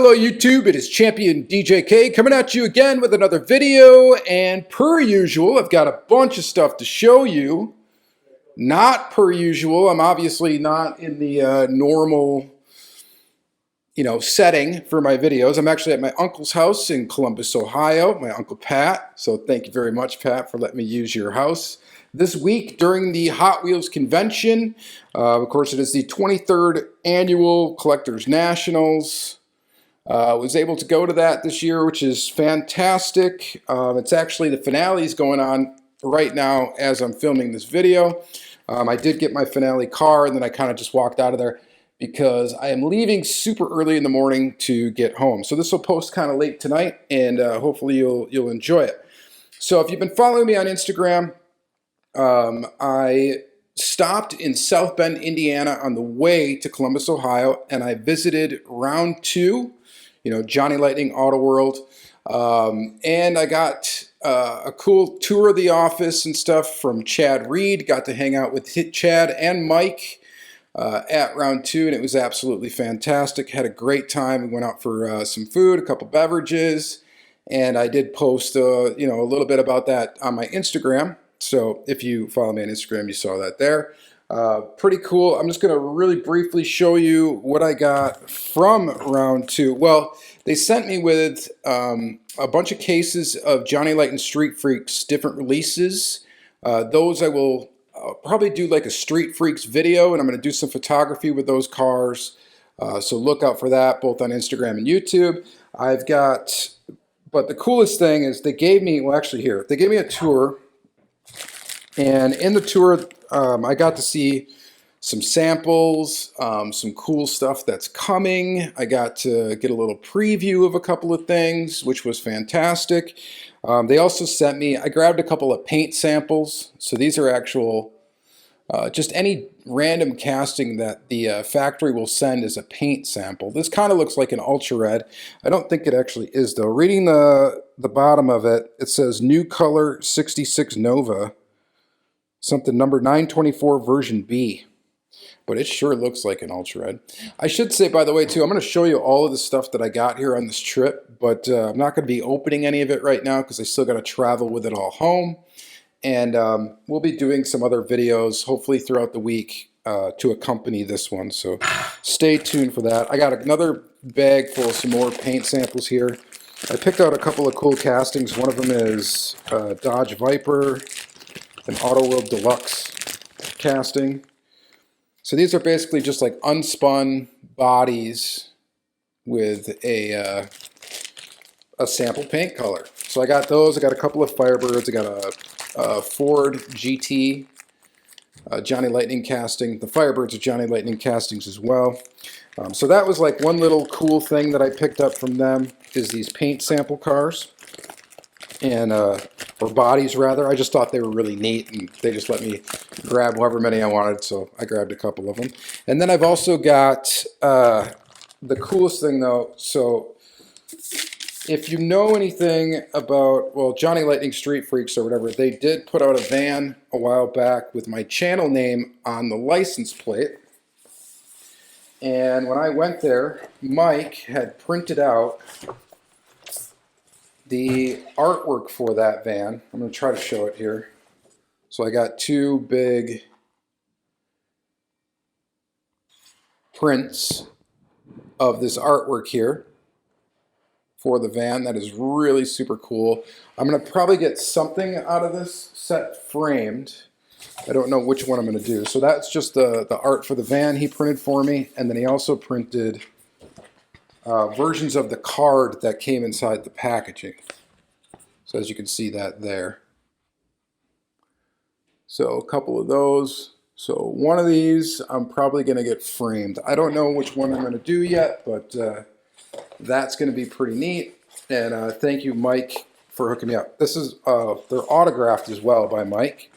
Hello YouTube, it is Championdjk coming at you again with another video, and per usual, I've got a bunch of stuff to show you. Not per usual, I'm obviously not in the normal, setting for my videos. I'm actually at my uncle's house in Columbus, Ohio, my Uncle Pat. So thank you very much, Pat, for letting me use your house. This week during the Hot Wheels convention, of course it is the 23rd annual Collectors Nationals. Was able to go to that this year, which is fantastic. It's actually the finale is going on right now as I'm filming this video. I did get my finale car, and then I kind of just walked out of there because I am leaving super early in the morning to get home. So this will post kind of late tonight, and hopefully you'll enjoy it. So if you've been following me on Instagram, I stopped in South Bend, Indiana on the way to Columbus, Ohio, and I visited round 2. Johnny Lightning Auto World, and I got a cool tour of the office and stuff from Chad Reed. Got to hang out with Chad and Mike at round 2, and it was absolutely fantastic. Had a great time. We went out for some food, a couple beverages, and I did post a little bit about that on my Instagram. So if you follow me on Instagram, you saw that there. Pretty cool. I'm just going to really briefly show you what I got from round 2. Well, they sent me with a bunch of cases of Johnny Lightning Street Freaks different releases. Those I will probably do like a Street Freaks video, and I'm going to do some photography with those cars. So look out for that both on Instagram and YouTube. But the coolest thing is they gave me, well actually here, they gave me a tour. And in the tour, I got to see some samples, some cool stuff that's coming. I got to get a little preview of a couple of things, which was fantastic. They also sent me, I grabbed a couple of paint samples. So these are actual, just any random casting that the factory will send as a paint sample. This kind of looks like an Ultra Red. I don't think it actually is though. Reading the bottom of it, it says New Color 66 Nova. Something number 924 version B, but it sure looks like an Ultra Red. I should say, by the way, too, I'm going to show you all of the stuff that I got here on this trip, but I'm not going to be opening any of it right now because I still got to travel with it all home. And we'll be doing some other videos, hopefully throughout the week, to accompany this one. So stay tuned for that. I got another bag full of some more paint samples here. I picked out a couple of cool castings. One of them is Dodge Viper, an Auto World Deluxe casting. So these are basically just like unspun bodies with a sample paint color. So I got those. I got a couple of Firebirds. I got a Ford GT Johnny Lightning casting. The Firebirds are Johnny Lightning castings as well. So that was like one little cool thing that I picked up from them is these paint sample cars. And or bodies rather. I just thought they were really neat, and they just let me grab however many I wanted, so I grabbed a couple of them. And then I've also got the coolest thing though. So if you know anything about, well, Johnny Lightning Street Freaks or whatever, they did put out a van a while back with my channel name on the license plate. And when I went there, Mike had printed out the artwork for that van. I'm going to try to show it here. So I got two big prints of this artwork here for the van. That is really super cool. I'm going to probably get something out of this set framed. I don't know which one I'm going to do. So that's just the art for the van he printed for me. And then he also printed versions of the card that came inside the packaging. So as you can see that there. So a couple of those. So one of these I'm probably going to get framed. I don't know which one I'm going to do yet, but that's going to be pretty neat. And thank you, Mike, for hooking me up. This is they're autographed as well by Mike.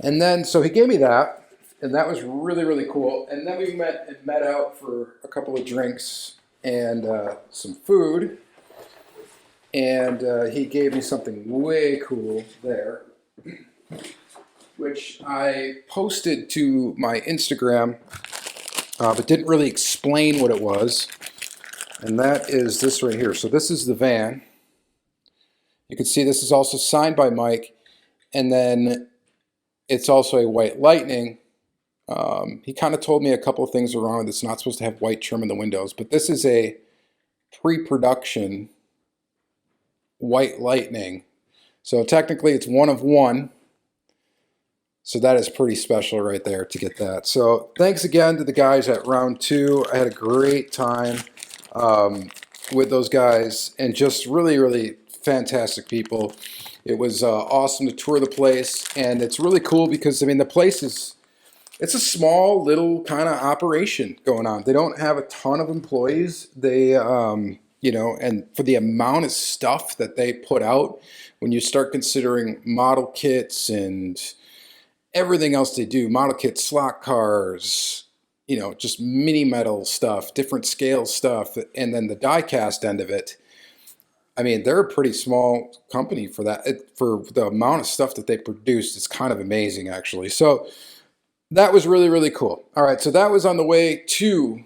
And then so he gave me that, and that was really, really cool. And then we met out for a couple of drinks and some food, and he gave me something way cool there, which I posted to my Instagram, but didn't really explain what it was. and that is this right here. So this is the van. You can see this is also signed by Mike, and then it's also a White Lightning. He kind of told me a couple of things are wrong with it. It's not supposed to have white trim in the windows, but this is a pre-production White Lightning. So technically it's one of one. So that is pretty special right there to get that. So thanks again to the guys at Round 2. I had a great time with those guys, and just really, really fantastic people. It was awesome to tour the place, and it's really cool because, I mean, the place is, it's a small little kind of operation going on. They don't have a ton of employees. They, you know, and for the amount of stuff that they put out, when you start considering model kits and everything else they do, model kits, slot cars, you know, just mini metal stuff, different scale stuff, and then the die-cast end of it. I mean, they're a pretty small company for that. For the amount of stuff that they produced, it's kind of amazing, actually. So that was really, really cool. All right, so that was on the way to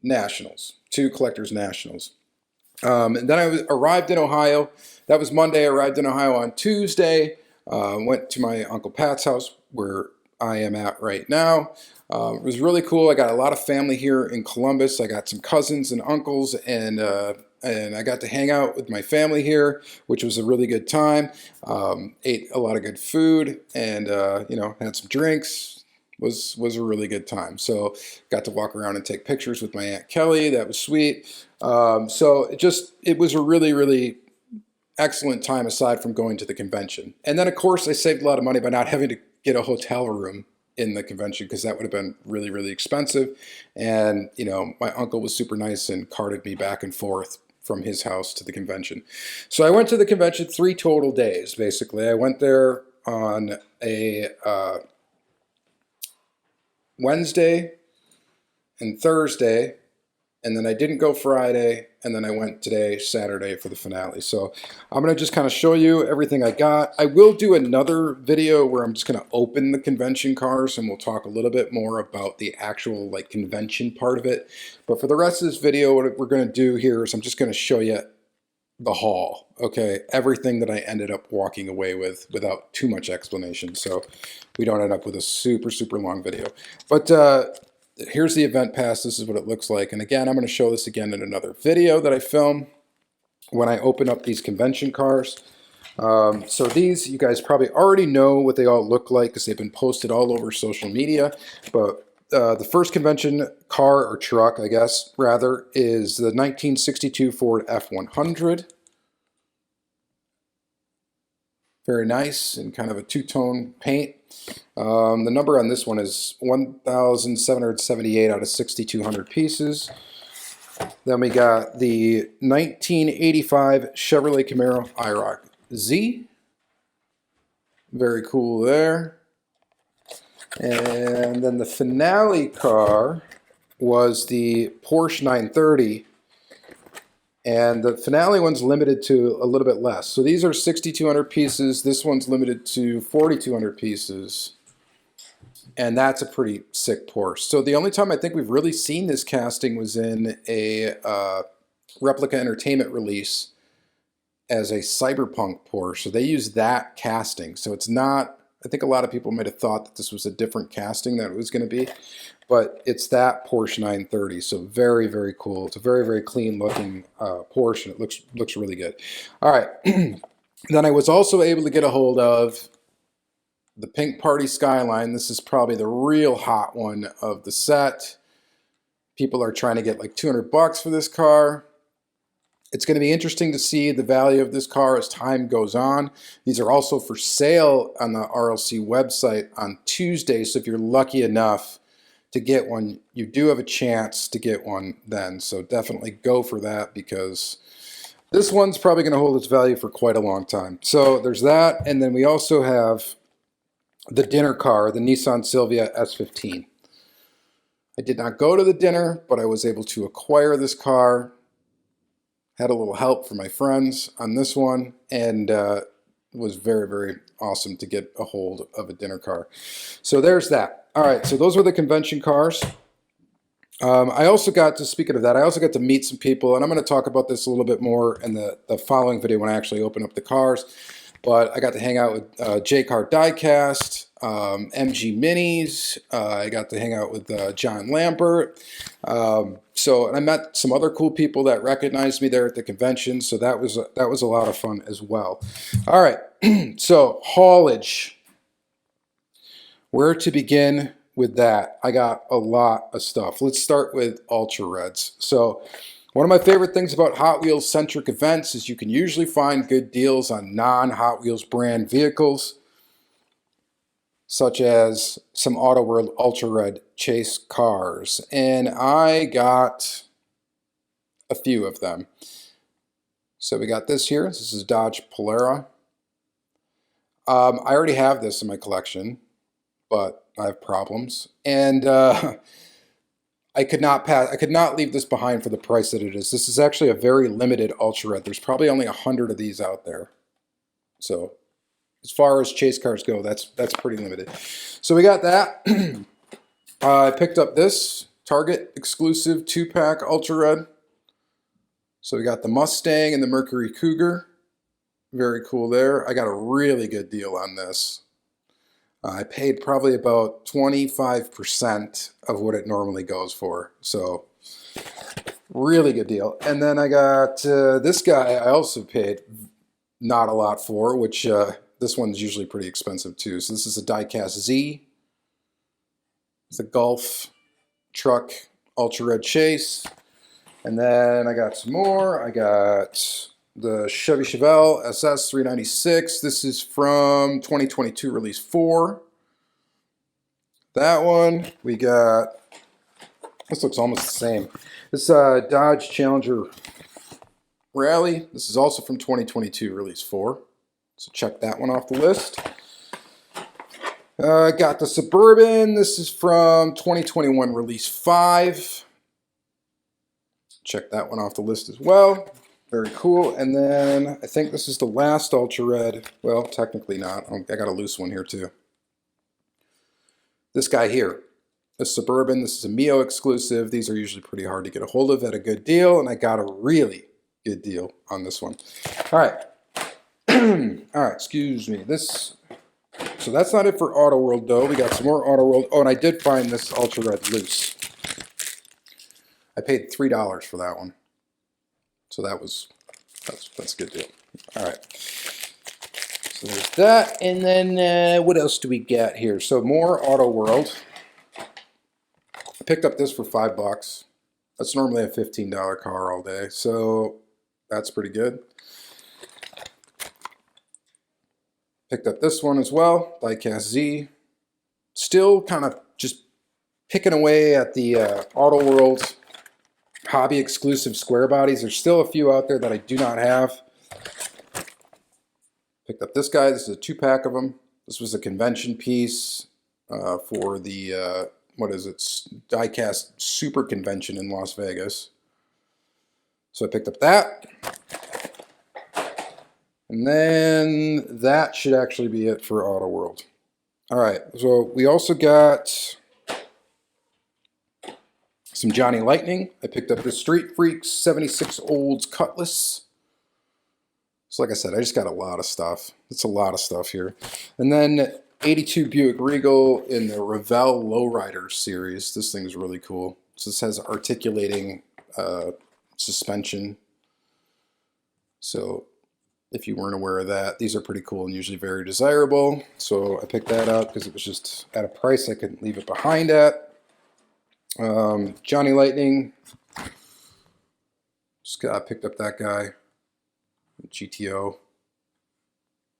Nationals, to Collectors Nationals. And then I arrived in Ohio. That was Monday. I arrived in Ohio on Tuesday. Went to my Uncle Pat's house, where I am at right now. It was really cool. I got a lot of family here in Columbus. I got some cousins and uncles, and I got to hang out with my family here, which was a really good time. Ate a lot of good food, and you know, had some drinks. Was a really good time. So got to walk around and take pictures with my Aunt Kelly. That was sweet. So it was a really, really excellent time, aside from going to the convention. And then, of course, I saved a lot of money by not having to get a hotel room in the convention, because that would have been really, really expensive. And, you know, my uncle was super nice and carted me back and forth from his house to the convention. So I went to the convention 3 total days, basically. I went there on a Wednesday and Thursday, and then I didn't go Friday, and then I went today, Saturday, for the finale. So I'm going to just kind of show you everything I got. I will do another video where I'm just going to open the convention cars, and we'll talk a little bit more about the actual like convention part of it. But for the rest of this video, what we're going to do here is I'm just going to show you the haul, okay? Everything that I ended up walking away with without too much explanation, so we don't end up with a super, super long video. But here's the event pass. This is what it looks like. And again, I'm going to show this again in another video that I film when I open up these convention cars. So these, you guys probably already know what they all look like because they've been posted all over social media. But the first convention car, or truck, I guess, rather, is the 1962 Ford F100. Very nice, and kind of a two-tone paint. The number on this one is 1,778 out of 6,200 pieces. Then we got the 1985 Chevrolet Camaro IROC Z. Very cool there. And then the finale car was the Porsche 930. And the finale one's limited to a little bit less. So these are 6,200 pieces. This one's limited to 4,200 pieces. And that's a pretty sick Porsche. So the only time I think we've really seen this casting was in a Replica Entertainment release as a Cyberpunk Porsche. So they use that casting. So it's not, I think a lot of people might have thought that this was a different casting that it was going to be. But it's that Porsche 930, so very, very cool. It's a very, very clean looking Porsche, and it looks really good. All right, then I was also able to get a hold of the Pink Party Skyline. This is probably the real hot one of the set. People are trying to get like $200 for this car. It's going to be interesting to see the value of this car as time goes on. These are also for sale on the RLC website on Tuesday, so if you're lucky enough to get one, you do have a chance to get one then. So definitely go for that, because this one's probably going to hold its value for quite a long time. So there's that. And then we also have the dinner car, the Nissan Silvia S15. I did not go to the dinner, but I was able to acquire this car. Had a little help from my friends on this one, and it was very, very awesome to get a hold of a dinner car. So there's that. All right, so those were the convention cars. I also got to, speaking of that, I also got to meet some people, and I'm going to talk about this a little bit more in the following video when I actually open up the cars. But I got to hang out with J-Car Diecast, MG Minis. I got to hang out with John Lambert. So and I met some other cool people that recognized me there at the convention. So that was a lot of fun as well. All right, so haulage. Where to begin with that? I got a lot of stuff. Let's start with Ultra Reds. So one of my favorite things about Hot Wheels centric events is you can usually find good deals on non-Hot Wheels brand vehicles, such as some Auto World Ultra Red chase cars. And I got a few of them. So we got this here. This is Dodge Polara. I already have this in my collection, but I have problems. And I could not leave this behind for the price that it is. This is actually a very limited Ultra Red. There's probably only 100 of these out there. So as far as chase cars go, that's pretty limited. So we got that. I picked up this Target exclusive 2-pack Ultra Red. So we got the Mustang and the Mercury Cougar. Very cool there. I got a really good deal on this. I paid probably about 25% of what it normally goes for. So really good deal. And then I got this guy I also paid not a lot for, which this one's usually pretty expensive too. So this is a Diecast Z. It's a Golf truck Ultra Red Chase. And then I got some more. I got the Chevy Chevelle SS 396. This is from 2022 release 4. That one. We got, this looks almost the same. This Dodge Challenger Rally. This is also from 2022 release 4. So check that one off the list. I got the Suburban. This is from 2021 release 5. Check that one off the list as well. Very cool. And then I think this is the last Ultra Red. Well, technically not. I got a loose one here too. This guy here, the Suburban. This is a Mio exclusive. These are usually pretty hard to get a hold of at a good deal, and I got a really good deal on this one. All right. All right, excuse me. So that's not it for Auto World though. We got some more Auto World. Oh, and I did find this Ultra Red loose. I paid $3 for that one. So that's a good deal. All right. So there's that. And then what else do we get here? So more Auto World. I picked up this for $5. That's normally a $15 car all day. So that's pretty good. Picked up this one as well, Diecast Z. Still kind of just picking away at the Auto World hobby exclusive square bodies. There's still a few out there that I do not have. Picked up this guy. This is a 2-pack of them. This was a convention piece for the, what is it, Diecast Super Convention in Las Vegas. So I picked up that. And then that should actually be it for Auto World. All right, so we also got some Johnny Lightning. I picked up the Street Freaks 76 Olds Cutlass. So like I said, I just got a lot of stuff. It's a lot of stuff here. And then 82 Buick Regal in the Revell Lowrider series. This thing is really cool. So this has articulating suspension. So if you weren't aware of that, these are pretty cool and usually very desirable. So I picked that up because it was just at a price I couldn't leave it behind at. Johnny Lightning. Just picked up that guy. GTO.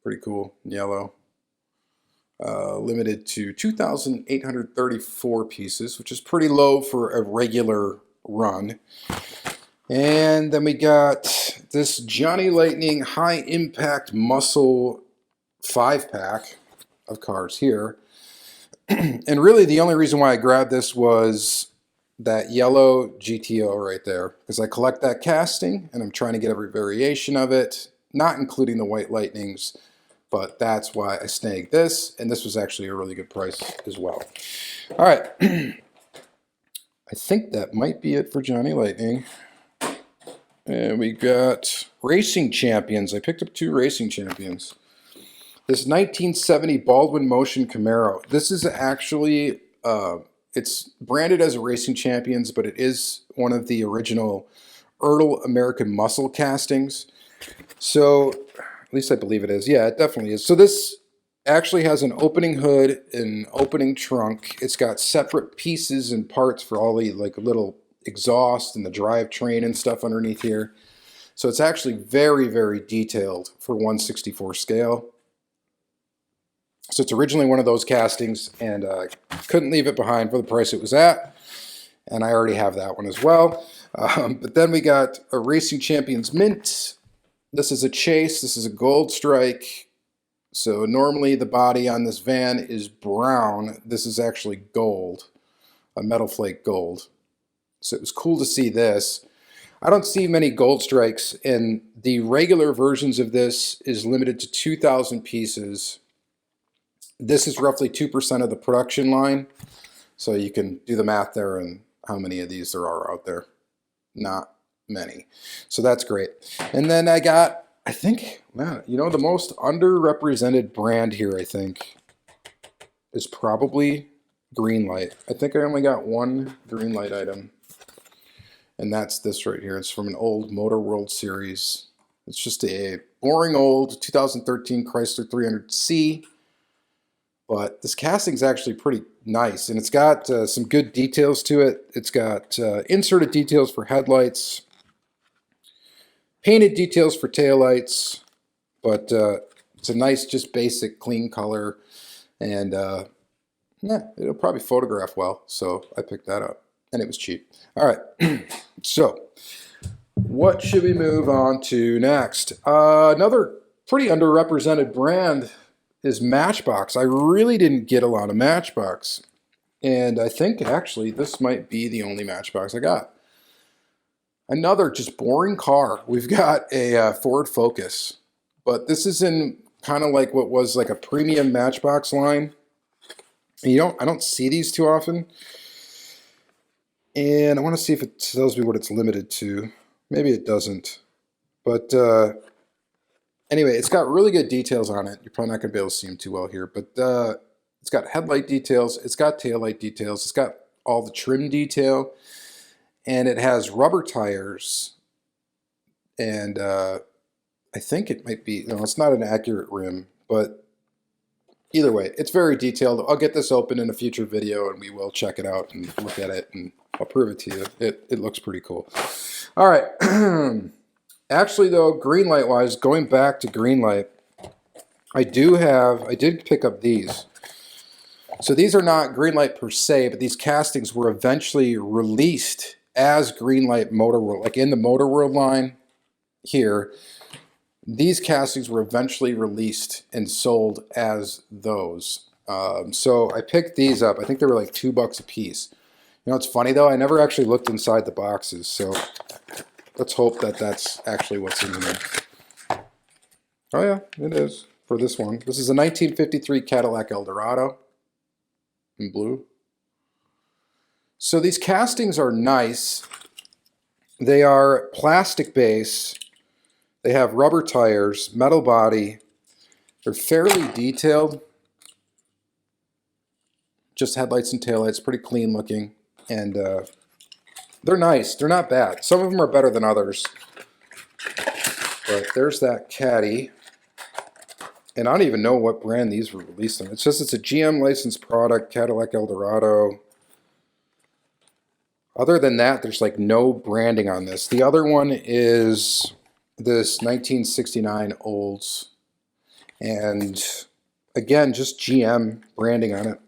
Pretty cool. Yellow. Limited to 2,834 pieces, which is pretty low for a regular run. And then we got this Johnny Lightning High Impact Muscle 5-pack of cars here. And really the only reason why I grabbed this was that yellow GTO right there, because I collect that casting and I'm trying to get every variation of it, not including the White Lightnings, but that's why I snagged this, and this was actually a really good price as well. All right. I think that might be it for Johnny Lightning. And we got Racing Champions. I picked up 2 Racing Champions. This 1970 Baldwin Motion Camaro. This is actually, it's branded as a Racing Champions, but it is one of the original Ertl American Muscle castings. So, at least I believe it is. Yeah, it definitely is. So this actually has an opening hood and opening trunk. It's got separate pieces and parts for all the like little exhaust and the drivetrain and stuff underneath here. So it's actually very, very detailed for 1/64 scale. So it's originally one of those castings, and I couldn't leave it behind for the price it was at. And I already have that one as well. But then we got a Racing Champions Mint. This is a chase. This is a gold strike. So normally the body on this van is brown. This is actually gold, a metal flake gold. So it was cool to see this. I don't see many gold strikes, and the regular versions of this is limited to 2,000 pieces. This is roughly 2% of the production line. So you can do the math there and how many of these there are out there. Not many. So that's great. And then I got, I think, man, you know, the most underrepresented brand here, I think, is probably Greenlight. I think I only got 1 Greenlight item. And that's this right here. It's from an old Motor World series. It's just a boring old 2013 Chrysler 300C. But this casting is actually pretty nice, and it's got some good details to it. It's got inserted details for headlights, painted details for taillights, but it's a nice, just basic, clean color, and yeah, it'll probably photograph well, so I picked that up, and it was cheap. All right, so what should we move on to next? Another pretty underrepresented brand is Matchbox. I really didn't get a lot of Matchbox, and I think actually this might be the only Matchbox I got. Another just boring car. We've got a Ford Focus, but this is in kind of like what was like a premium Matchbox line. And I don't see these too often, and I want to see if it tells me what it's limited to. Maybe it doesn't, but anyway, it's got really good details on it. You're probably not going to be able to see them too well here, but it's got headlight details, it's got taillight details, it's got all the trim detail, and it has rubber tires, and I think it might be, no, it's not an accurate rim, but either way, it's very detailed. I'll get this open in a future video, and we will check it out and look at it, and I'll prove it to you. It looks pretty cool. All right. Actually, though, Greenlight-wise, going back to Greenlight, I did pick up these. So these are not Greenlight per se, but these castings were eventually released as Greenlight Motor World. Like in the Motor World line here, these castings were eventually released and sold as those. So I picked these up. I think they were like $2 a piece. You know, it's funny, though. I never actually looked inside the boxes, so let's hope that that's actually what's in there. Oh yeah, it is for this one. This is a 1953 Cadillac Eldorado in blue. So these castings are nice. They are plastic base. They have rubber tires, metal body. They're fairly detailed. Just headlights and taillights, pretty clean looking. And they're nice. They're not bad. Some of them are better than others. But there's that caddy. And I don't even know what brand these were released on. It's just it's a GM licensed product, Cadillac Eldorado. Other than that, there's like no branding on this. The other one is this 1969 Olds. And again, just GM branding on it.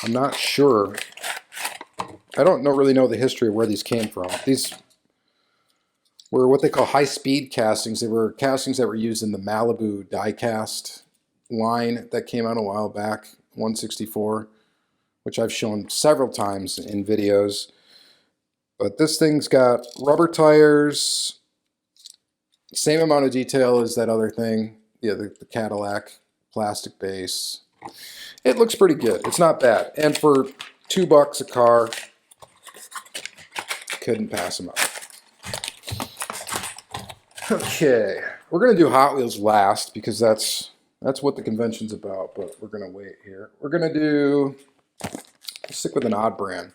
I'm not sure. I don't really know the history of where these came from. These were what they call high-speed castings. They were castings that were used in the Malibu Diecast line that came out a while back, 1/64, which I've shown several times in videos. But this thing's got rubber tires, same amount of detail as that other thing, yeah, the Cadillac, plastic base. It looks pretty good. It's not bad. And for $2 a car. Couldn't pass them up. Okay, we're gonna do Hot Wheels last because that's what the convention's about. But we're gonna wait here. We're gonna stick with an odd brand.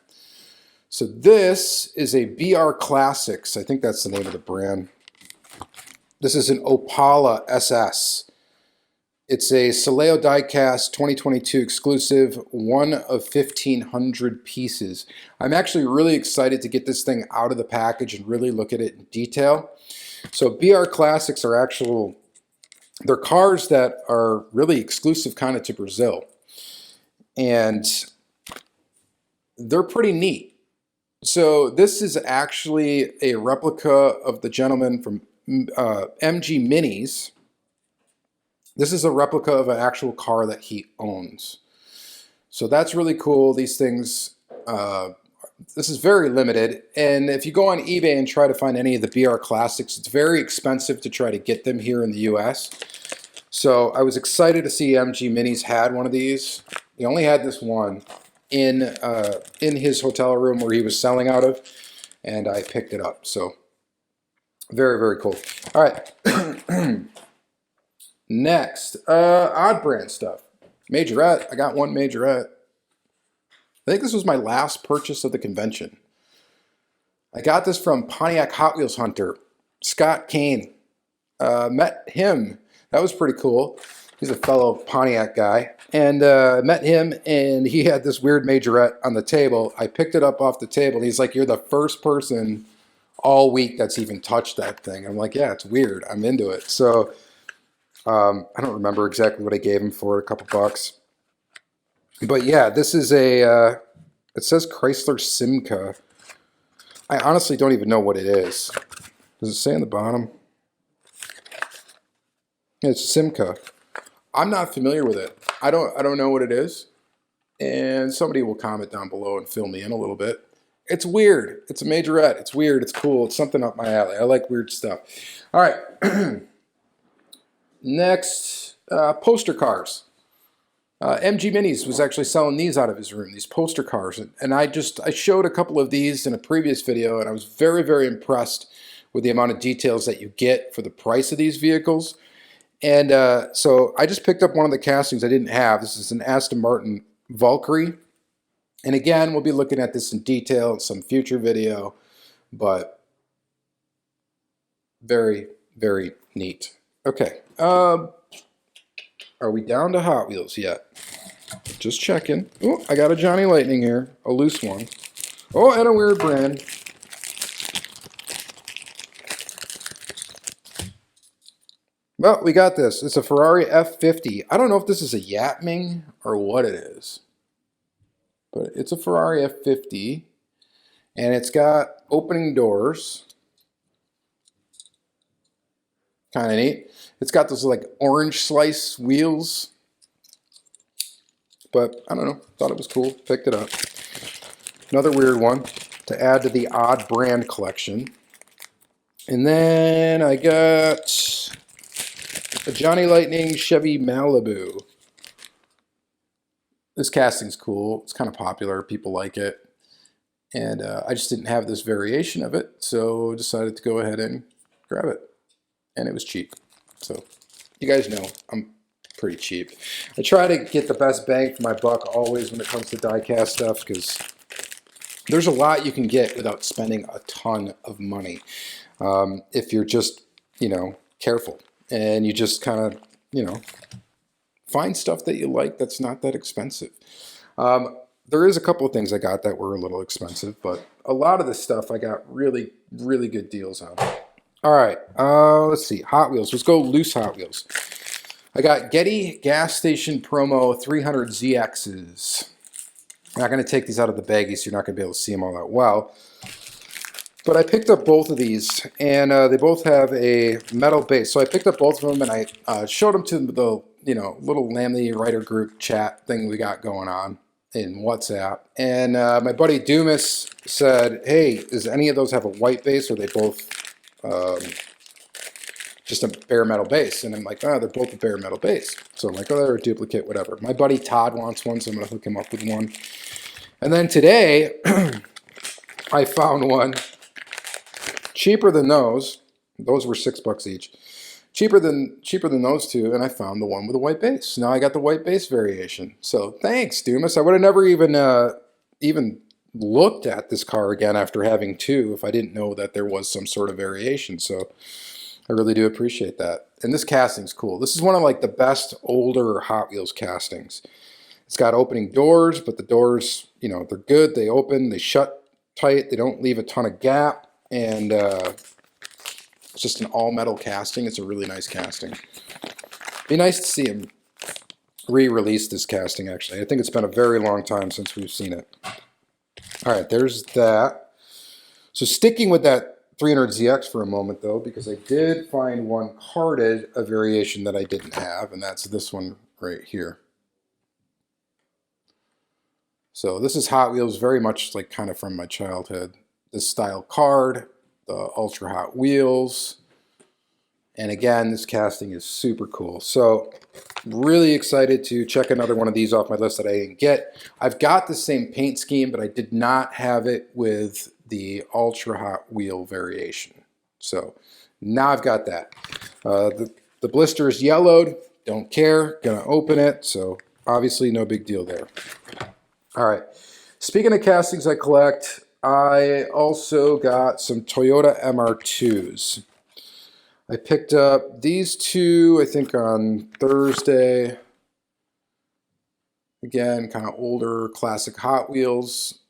So this is a BR Classics. I think that's the name of the brand. This is an Opala SS. It's a Soleo Diecast 2022 exclusive, one of 1,500 pieces. I'm actually really excited to get this thing out of the package and really look at it in detail. So BR Classics are they're cars that are really exclusive kind of to Brazil. And they're pretty neat. So this is actually a replica of the gentleman from MG Minis. This is a replica of an actual car that he owns. So that's really cool. These things, this is very limited. And if you go on eBay and try to find any of the BR Classics, it's very expensive to try to get them here in the US. So I was excited to see MG Minis had one of these. He only had this one in his hotel room where he was selling out of, and I picked it up. So very, very cool. All right. Next, odd brand stuff. Majorette. I got one Majorette. I think this was my last purchase of the convention. I got this from Pontiac Hot Wheels Hunter, Scott Kane. Met him. That was pretty cool. He's a fellow Pontiac guy. And met him, and he had this weird Majorette on the table. I picked it up off the table, and he's like, "You're the first person all week that's even touched that thing." I'm like, "Yeah, it's weird. I'm into it." So I don't remember exactly what I gave him for it, a couple bucks. But yeah, this is it says Chrysler Simca. I honestly don't even know what it is. Does it say on the bottom? Yeah, it's Simca. I'm not familiar with it. I don't know what it is. And somebody will comment down below and fill me in a little bit. It's weird. It's a Majorette. It's weird. It's cool. It's something up my alley. I like weird stuff. All right. Next, poster cars. MG Minis was actually selling these out of his room, these poster cars. And I showed a couple of these in a previous video, and I was very, very impressed with the amount of details that you get for the price of these vehicles. And so I just picked up one of the castings I didn't have. This is an Aston Martin Valkyrie. And again, we'll be looking at this in detail in some future video, but very, very neat. Okay. Are we down to Hot Wheels yet? Just checking. Oh, I got a Johnny Lightning here, a loose one. Oh, and a weird brand. Well, we got this. It's a Ferrari F50. I don't know if this is a Yapming or what it is, but it's a Ferrari F50, and it's got opening doors. Kind of neat. It's got those like orange slice wheels, but I don't know. Thought it was cool. Picked it up. Another weird one to add to the odd brand collection. And then I got a Johnny Lightning Chevy Malibu. This casting's cool. It's kind of popular. People like it. And I just didn't have this variation of it, so decided to go ahead and grab it. And it was cheap. So you guys know I'm pretty cheap. I try to get the best bang for my buck always when it comes to diecast stuff, because there's a lot you can get without spending a ton of money. If you're just, careful and you just kind of, find stuff that you like that's not that expensive. There is a couple of things I got that were a little expensive, but a lot of this stuff I got really, really good deals on. All right, let's see. Hot Wheels. Let's go loose Hot Wheels. I got Getty Gas Station Promo 300 ZXs. I'm not going to take these out of the baggie, so you're not going to be able to see them all that well. But I picked up both of these, and they both have a metal base. So I picked up both of them, and I showed them to the little Lamley writer group chat thing we got going on in WhatsApp. And my buddy Dumas said, "Hey, does any of those have a white base, or are they both just a bare metal base?" And I'm like, "Oh, they're both a bare metal base." So I'm like, "Oh, they're a duplicate, whatever." My buddy Todd wants one, so I'm going to hook him up with one. And then today, I found one cheaper than those. Those were $6 each. Cheaper than those two, and I found the one with a white base. Now I got the white base variation. So thanks, Dumas. I would have never even looked at this car again after having two if I didn't know that there was some sort of variation. So I really do appreciate that. And this casting's cool. This is one of like the best older Hot Wheels castings. It's got opening doors, but the doors, you know, they're good. They open, they shut tight. They don't leave a ton of gap. And it's just an all-metal casting. It's a really nice casting. Be nice to see him re-release this casting, actually. I think it's been a very long time since we've seen it. All right, there's that. So sticking with that 300ZX for a moment, though, because I did find one carded, a variation that I didn't have, and that's this one right here. So this is Hot Wheels, very much like kind of from my childhood. This style card, the Ultra Hot Wheels. And again, this casting is super cool. So really excited to check another one of these off my list that I didn't get. I've got the same paint scheme, but I did not have it with the Ultra Hot Wheel variation. So now I've got that. The blister is yellowed. Don't care. Gonna open it. So obviously no big deal there. All right. Speaking of castings I collect, I also got some Toyota MR2s. I picked up these two, I think, on Thursday. Again, kind of older, classic Hot Wheels.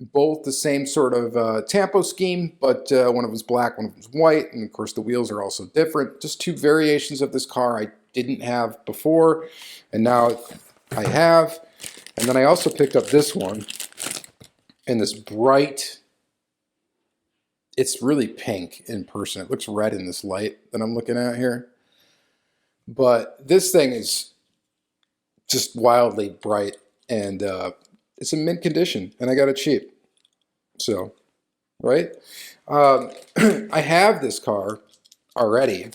Both the same sort of tampo scheme, but one of them was black, one of them was white, and of course the wheels are also different. Just two variations of this car I didn't have before, and now I have. And then I also picked up this one in this bright, it's really pink in person. It looks red in this light that I'm looking at here. But this thing is just wildly bright, and it's in mint condition, and I got it cheap. So, right? I have this car already.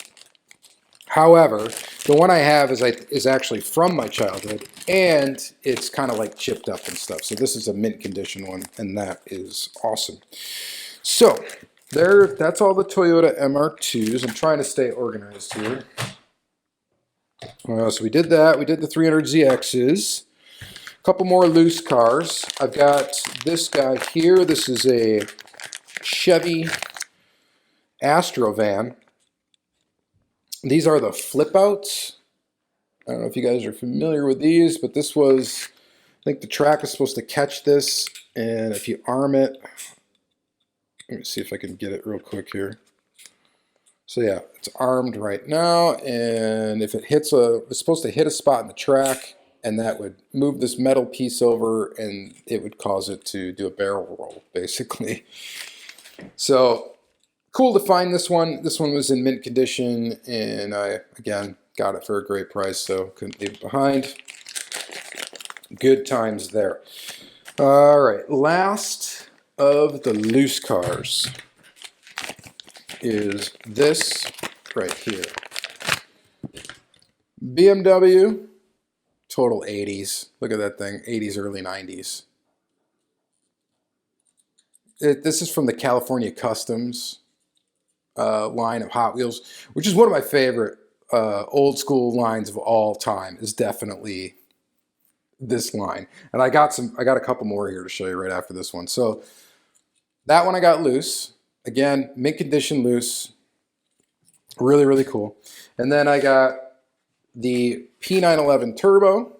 However, the one I have is actually from my childhood, and it's kind of like chipped up and stuff. So this is a mint condition one, and that is awesome. So that's all the Toyota MR2s. I'm trying to stay organized here. So we did that. We did the 300ZXs. A couple more loose cars. I've got this guy here. This is a Chevy Astrovan. These are the flip outs. I don't know if you guys are familiar with these, but this was, I think the track is supposed to catch this, and if you arm it, let me see if I can get it real quick here. So yeah, it's armed right now, and if it hits it's supposed to hit a spot in the track, and that would move this metal piece over, and it would cause it to do a barrel roll, basically. So cool to find this one. This one was in mint condition, and I, again, got it for a great price, so couldn't leave it behind. Good times there. All right, last of the loose cars is this right here. BMW, total 80s. Look at that thing, 80s, early 90s. This is from the California Customs line of Hot Wheels, which is one of my favorite old school lines of all time, is definitely this line. And I got a couple more here to show you right after this one. So that one I got loose. Again, mint condition loose. Really, really cool. And then I got the P911 Turbo.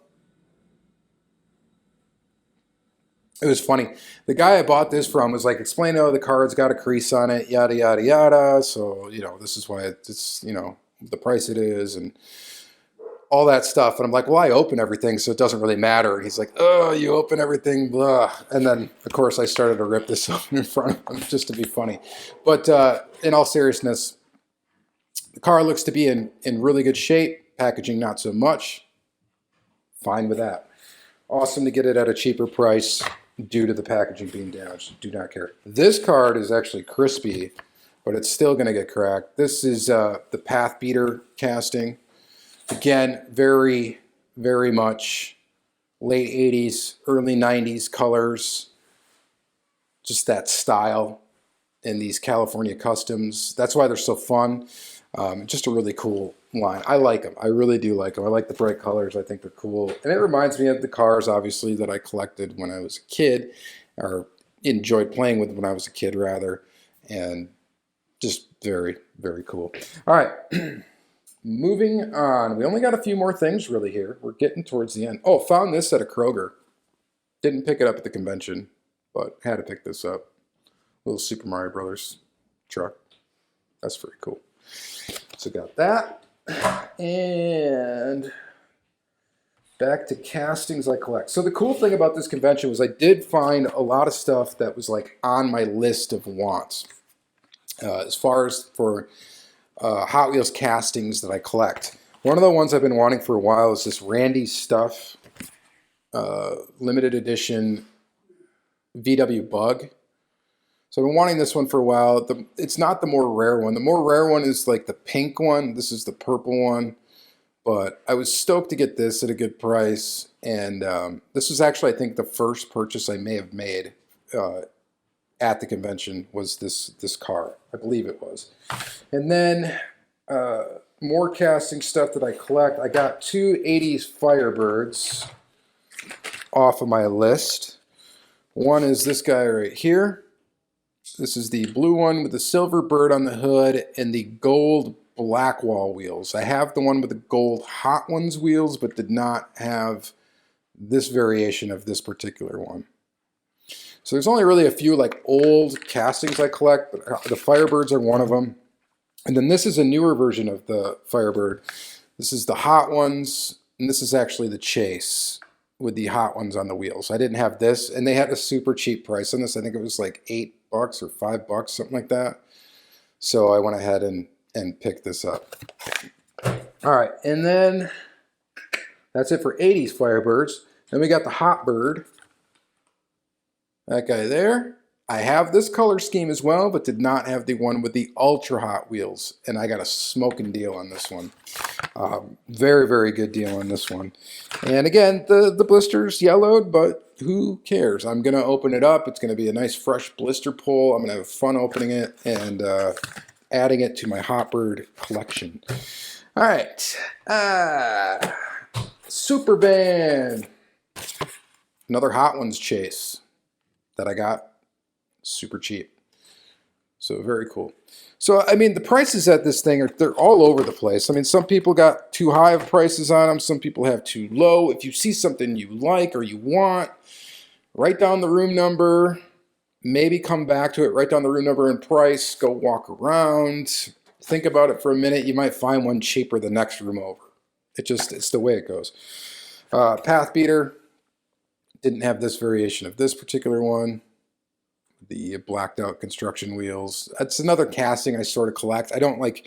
It was funny. The guy I bought this from was like, explain, oh, the card's got a crease on it, yada, yada, yada. So, you know, this is why it's, you know, the price it is and all that stuff. And I'm like, well, I open everything, so it doesn't really matter. And he's like, oh, you open everything, blah. And then, of course, I started to rip this open in front of him just to be funny. But in all seriousness, the car looks to be in really good shape. Packaging, not so much. Fine with that. Awesome to get it at a cheaper price due to the packaging being damaged. Do not care. This card is actually crispy, but it's still going to get cracked. This is the Path Beater casting. Again, very, very much late 80s, early 90s colors, just that style, and these California customs. That's why they're so fun. Just a really cool line. I like them. I really do like them. I like the bright colors. I think they're cool. And it reminds me of the cars, obviously, that I collected when I was a kid, or enjoyed playing with when I was a kid, rather. And just very, very cool. All right. Moving on. We only got a few more things really here. We're getting towards the end. Oh, found this at a Kroger. Didn't pick it up at the convention, but had to pick this up. Little Super Mario Brothers truck. That's very cool. So got that. And back to castings I collect. So the cool thing about this convention was I did find a lot of stuff that was like on my list of wants. As far as for Hot Wheels castings that I collect. One of the ones I've been wanting for a while is this Randy Stuff limited edition VW Bug. So I've been wanting this one for a while. It's not the more rare one. The more rare one is like the pink one. This is the purple one. But I was stoked to get this at a good price. And this was actually, I think, the first purchase I may have made at the convention was this car. I believe it was. And then more casting stuff that I collect. I got two 80s Firebirds off of my list. One is this guy right here. This is the blue one with the silver bird on the hood and the gold Blackwall wheels. I have the one with the gold Hot Ones wheels, but did not have this variation of this particular one. So there's only really a few like old castings I collect, but the Firebirds are one of them. And then this is a newer version of the Firebird. This is the Hot Ones, and this is actually the Chase with the Hot Ones on the wheels. I didn't have this, and they had a super cheap price on this. I think it was like $8 or $5, something like that. So I went ahead and picked this up. All right, and then that's it for 80s Firebirds. Then we got the Hot Bird. That guy there. I have this color scheme as well, but did not have the one with the Ultra Hot Wheels. And I got a smoking deal on this one. Very, very good deal on this one. And again, the blister's yellowed, but who cares? I'm going to open it up. It's going to be a nice fresh blister pull. I'm going to have fun opening it and adding it to my Hot Bird collection. All right. Super Band. Another Hot Ones Chase that I got super cheap. So very cool. So, I mean, the prices at this thing they're all over the place. I mean, some people got too high of prices on them. Some people have too low. If you see something you like or you want, write down the room number, maybe come back to it, write down the room number and price, go walk around, think about it for a minute. You might find one cheaper the next room over. It's the way it goes. Path Beater. Didn't have this variation of this particular one. The blacked out construction wheels. That's another casting I sort of collect. I don't like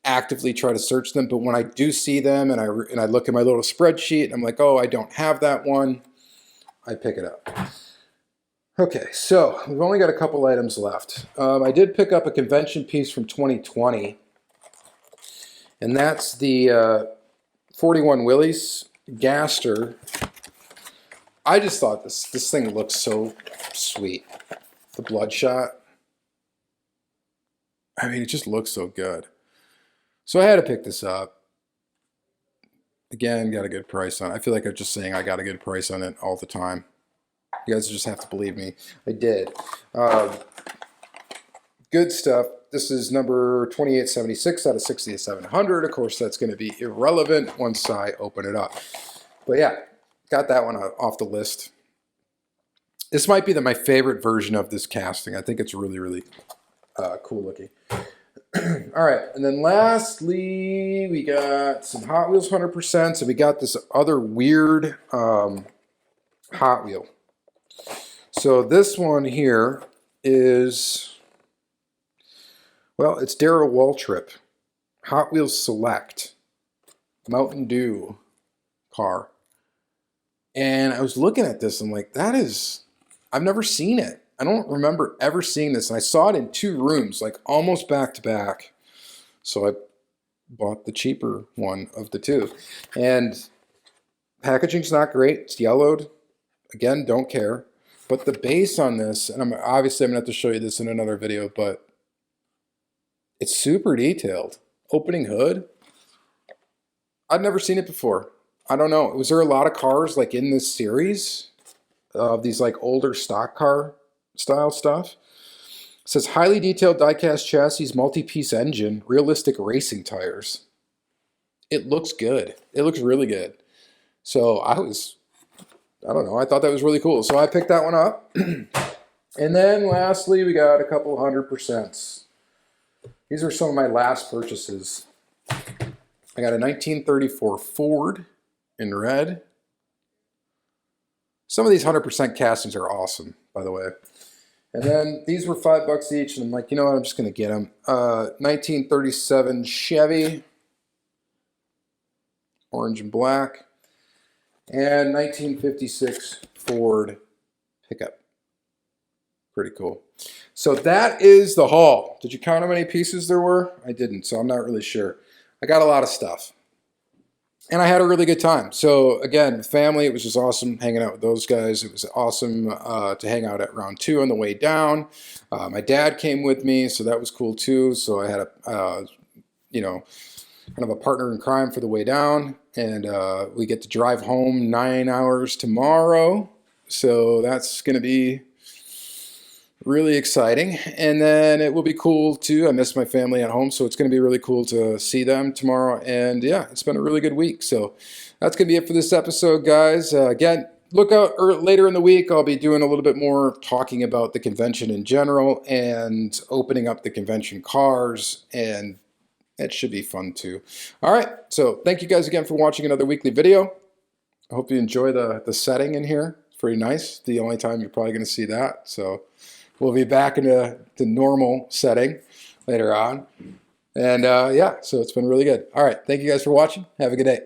actively try to search them, but when I do see them and I look at my little spreadsheet and I'm like, oh, I don't have that one, I pick it up. Okay, so we've only got a couple items left. I did pick up a convention piece from 2020, and that's the 41 Willys Gaster. I just thought this thing looks so sweet. The Bloodshot. I mean, it just looks so good. So I had to pick this up. Again, got a good price on it. I feel like I'm just saying I got a good price on it all the time. You guys just have to believe me. I did. Good stuff. This is number 2876 out of 6700. Of course, that's going to be irrelevant once I open it up. But yeah. Got that one off the list. This might be my favorite version of this casting. I think it's really, really cool looking. All right, and then lastly, we got some Hot Wheels 100%. So we got this other weird Hot Wheel. So this one here is, well, it's Darrell Waltrip. Hot Wheels Select. Mountain Dew car. And I was looking at this, I'm like, I've never seen it. I don't remember ever seeing this. And I saw it in two rooms, like almost back to back. So I bought the cheaper one of the two. And Packaging's not great. It's yellowed. Again, don't care. But the base on this, and obviously I'm going to have to show you this in another video, but it's super detailed. Opening hood. I've never seen it before. I don't know. Was there a lot of cars like in this series of these like older stock car style stuff? It says highly detailed die-cast chassis, multi-piece engine, realistic racing tires. It looks good. It looks really good. So I don't know, I thought that was really cool. So I picked that one up. And then lastly, we got a couple 100%. These are some of my last purchases. I got a 1934 Ford in red. Some of these 100% castings are awesome, by the way. And then these were $5 each, and I'm like, you know what, I'm just going to get them. 1937 Chevy, orange and black. And 1956 Ford pickup. Pretty cool. So that is the haul. Did you count how many pieces there were? I didn't, so I'm not really sure. I got a lot of stuff. And I had a really good time. So again, with family, it was just awesome hanging out with those guys. It was awesome to hang out at round 2 on the way down. My dad came with me, so that was cool too. So I had a, you know, kind of a partner in crime for the way down. And we get to drive home 9 hours tomorrow. So that's going to be really exciting. And then it will be cool too. I miss my family at home, so it's going to be really cool to see them tomorrow. And yeah, it's been a really good week. So that's going to be it for this episode, guys. Again, look out later in the week. I'll be doing a little bit more talking about the convention in general and opening up the convention cars, and that should be fun too. All right, so thank you guys again for watching another weekly video. I hope you enjoy the setting in here. It's pretty nice. The only time you're probably going to see that. So we'll be back in the normal setting later on. And yeah, so it's been really good. All right, thank you guys for watching. Have a good day.